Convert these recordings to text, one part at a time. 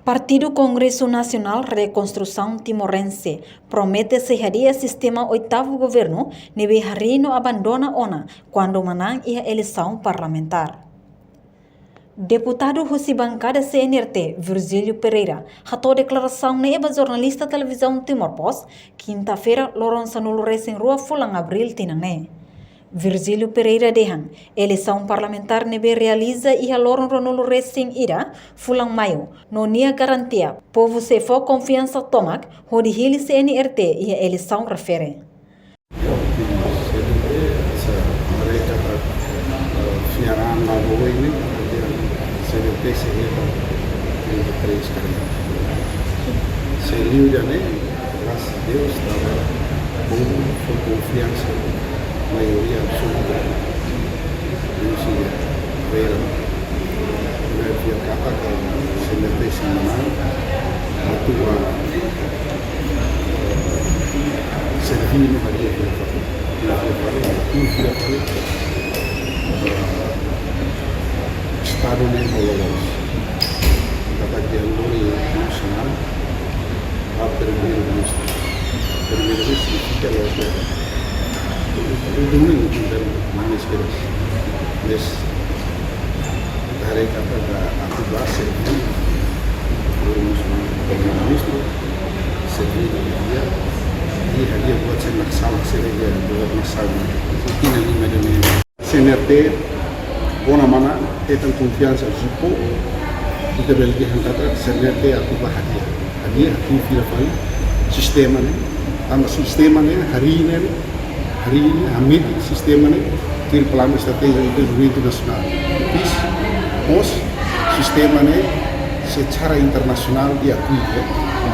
Partido Congresso Nacional Reconstrução Timorense promete sejaria sistema oitavo governo nebe harino abandona ona quando manang ia eleição parlamentar. Deputado Rossi Bancada CNRT, Virgílio Pereira, ratou declaração neba jornalista televisão Timor Post, quinta-feira, Lourenço no Loures em Rua Fulang Abril Tinangné. Virgílio Pereira dehan, eleição parlamentar nebe realiza ia Lourenço no Loures em Ira, Fulang Maio, no nia garantia, povo se for confiança tomak, hodihili CNRT ia eleição refere. CNT seria 33 candidatos. Seria graças a Deus, estava com confiança, maioria absoluta. Deus ia ver a capa que o CNT semanal atua servindo Maria Estado Nemolos, Categoria Nacional, a primeiro-ministro. Primeiro-ministro significa o domingo de manuscritos. Mas, darei capa da atuar servindo o primeiro-ministro, servindo e havia pode ser na sala que seria na sala aqui na linha de CNRT. Bona mana tentang confiança jupo kita beli hantar CNRT aku bahagia aku feel fine sistema ne ama sistema ne hari ini hamid sistema ne til plan estratégia do desenvolvimento nacional pis pos sistema ne secara internasional diakui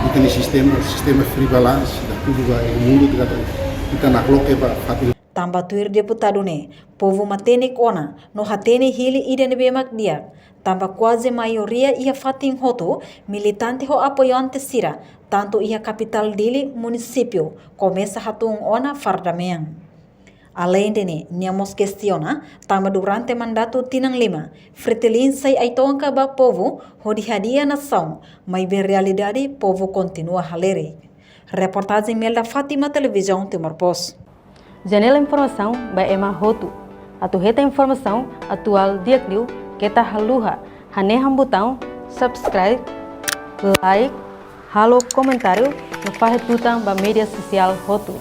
bukan sistema free balance da tudo vai mundo kita nak loke ba fatil. Tamba tuir deputado ne, povo matenik ona, no hatene hili ida nebemak dia. Tamba quase maioria ia fatin hoto, militante ho apoiante sira, tanto ia capital dele, município, começa hatung ona fardameang. Além de ne, niamos questiona, tamba durante mandato tinang lima, fretelin sai aitonka ba povo, hodihadia nação, mas bem realidade, povo continua halere. Reportagem Melda Fátima, Televisão Timor Post. Janela informação by Emma Hotu. Atuheta informação atual diakliu kita haluha haneham botão subscribe, like, halo comentário no fahet tutang ba media sosial Hotu.